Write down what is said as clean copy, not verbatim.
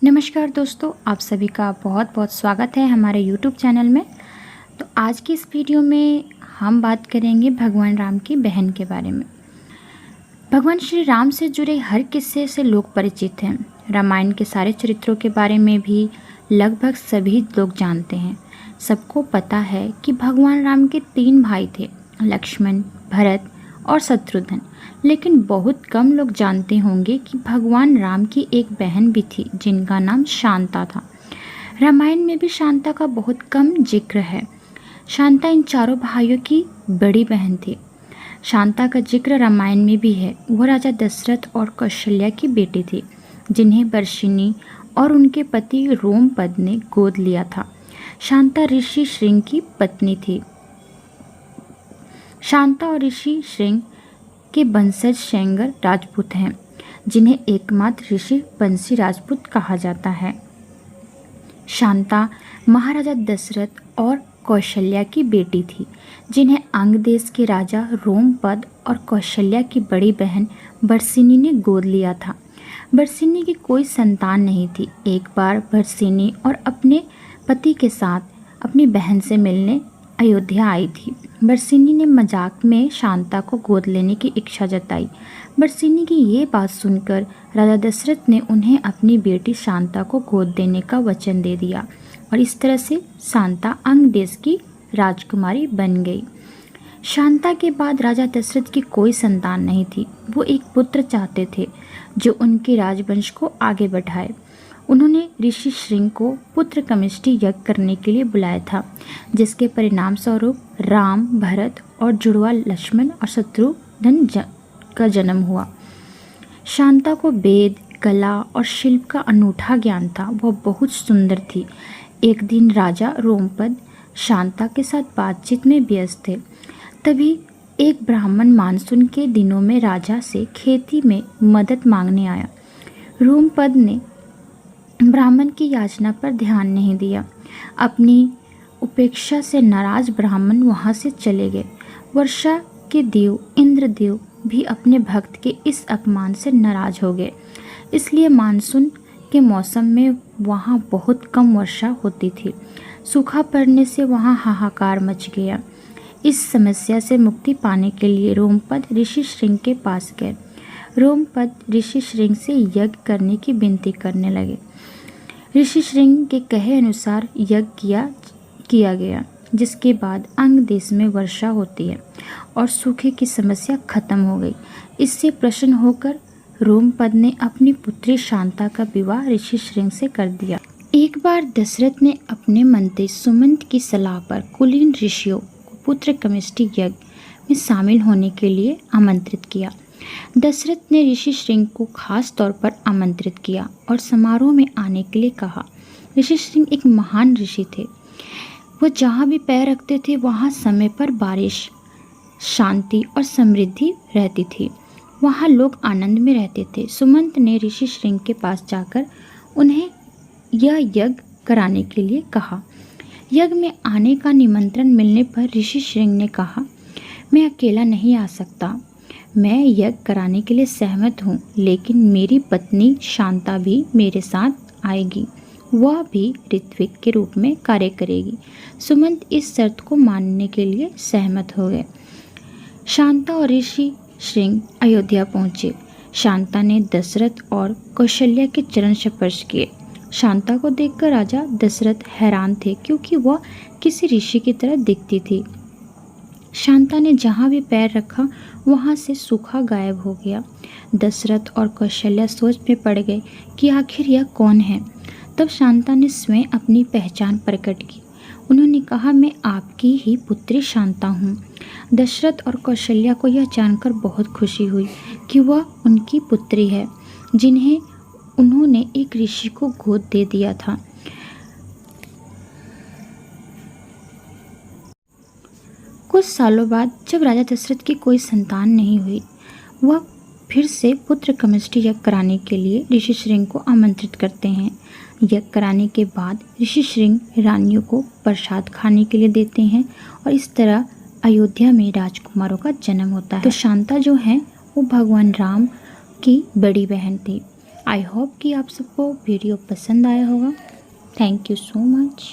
नमस्कार दोस्तों, आप सभी का बहुत बहुत स्वागत है हमारे YouTube चैनल में। तो आज की इस वीडियो में हम बात करेंगे भगवान राम की बहन के बारे में। भगवान श्री राम से जुड़े हर किस्से से लोग परिचित हैं। रामायण के सारे चरित्रों के बारे में भी लगभग सभी लोग जानते हैं। सबको पता है कि भगवान राम के 3 भाई थे, लक्ष्मण, भरत और शत्रुघ्न। लेकिन बहुत कम लोग जानते होंगे कि भगवान राम की एक बहन भी थी जिनका नाम शांता था। रामायण में भी शांता का बहुत कम जिक्र है। शांता इन चारों भाइयों की बड़ी बहन थी। शांता का जिक्र रामायण में भी है। वह राजा दशरथ और कौशल्या की बेटी थी, जिन्हें वर्षिणी और उनके पति रोमपद ने गोद लिया था। शांता ऋषि श्रृंग की पत्नी थी। शांता और ऋषि श्रृंग के वंशज सेंगर राजपूत हैं, जिन्हें एकमात्र ऋषि वंशी राजपूत कहा जाता है। शांता महाराजा दशरथ और कौशल्या की बेटी थी, जिन्हें अंग देश के राजा रोमपद और कौशल्या की बड़ी बहन वर्षिणी ने गोद लिया था। वर्षिणी की कोई संतान नहीं थी। एक बार वर्षिणी और अपने पति के साथ अपनी बहन से मिलने अयोध्या आई थी। वर्षिणी ने मजाक में शांता को गोद लेने की इच्छा जताई। वर्षिणी की ये बात सुनकर राजा दशरथ ने उन्हें अपनी बेटी शांता को गोद देने का वचन दे दिया और इस तरह से शांता अंग देश की राजकुमारी बन गई। शांता के बाद राजा दशरथ की कोई संतान नहीं थी। वो एक पुत्र चाहते थे जो उनके राजवंश को आगे बढ़ाए। उन्होंने ऋषि श्रृंग को पुत्र कमिष्टि यज्ञ करने के लिए बुलाया था, जिसके परिणाम स्वरूप राम, भरत और जुड़वा लक्ष्मण और शत्रुघ्न का जन्म हुआ। शांता को वेद, कला और शिल्प का अनूठा ज्ञान था। वह बहुत सुंदर थी। एक दिन राजा रोमपद शांता के साथ बातचीत में व्यस्त थे। तभी एक ब्राह्मण मानसून के दिनों में राजा से खेती में मदद मांगने आया। रोमपद ने ब्राह्मण की याचना पर ध्यान नहीं दिया। अपनी उपेक्षा से नाराज ब्राह्मण वहां से चले गए। वर्षा के देव इंद्रदेव भी अपने भक्त के इस अपमान से नाराज हो गए। इसलिए मानसून के मौसम में वहां बहुत कम वर्षा होती थी। सूखा पड़ने से वहां हाहाकार मच गया। इस समस्या से मुक्ति पाने के लिए रोमपद ऋषि श्रृंग के पास गए। रोमपद ऋषि श्रृंग से यज्ञ करने की विनती करने लगे। ऋषि श्रृंग के कहे अनुसार यज्ञ किया गया, जिसके बाद अंग देश में वर्षा होती है और सूखे की समस्या खत्म हो गई। इससे प्रसन्न होकर रोमपद ने अपनी पुत्री शांता का विवाह ऋषि श्रृंग से कर दिया। एक बार दशरथ ने अपने मंत्री सुमंत की सलाह पर कुलीन ऋषियों को पुत्र कमिष्टि यज्ञ में शामिल होने के लिए आमंत्रित किया। दशरथ ने ऋषि श्रृंग को खास तौर पर आमंत्रित किया और समारोह में आने के लिए कहा। ऋषि श्रृंग एक महान ऋषि थे। वह जहाँ भी पैर रखते थे वहाँ समय पर बारिश, शांति और समृद्धि रहती थी। वहाँ लोग आनंद में रहते थे। सुमंत ने ऋषि श्रृंग के पास जाकर उन्हें यह यज्ञ कराने के लिए कहा। यज्ञ में आने का निमंत्रण मिलने पर ऋषि श्रृंग ने कहा, मैं अकेला नहीं आ सकता। मैं यज्ञ कराने के लिए सहमत हूँ, लेकिन मेरी पत्नी शांता भी मेरे साथ आएगी। वह भी ऋत्विक के रूप में कार्य करेगी। सुमंत इस शर्त को मानने के लिए सहमत हो गए। शांता और ऋषि श्रृंग अयोध्या पहुँचे। शांता ने दशरथ और कौशल्या के चरण स्पर्श किए। शांता को देखकर राजा दशरथ हैरान थे, क्योंकि वह किसी ऋषि की तरह दिखती थी। शांता ने जहाँ भी पैर रखा वहाँ से सूखा गायब हो गया। दशरथ और कौशल्या सोच में पड़ गए कि आखिर यह कौन है। तब शांता ने स्वयं अपनी पहचान प्रकट की। उन्होंने कहा, मैं आपकी ही पुत्री शांता हूँ। दशरथ और कौशल्या को यह जानकर बहुत खुशी हुई कि वह उनकी पुत्री है, जिन्हें उन्होंने एक ऋषि को गोद दे दिया था। कुछ सालों बाद जब राजा दशरथ की कोई संतान नहीं हुई, वह फिर से पुत्र कमिष्टि यज्ञ कराने के लिए ऋषि श्रृंग को आमंत्रित करते हैं। यज्ञ कराने के बाद ऋषि श्रृंग रानियों को प्रसाद खाने के लिए देते हैं और इस तरह अयोध्या में राजकुमारों का जन्म होता है। तो शांता जो है वो भगवान राम की बड़ी बहन थी। आई होप कि आप सबको वीडियो पसंद आया होगा। Thank you so much.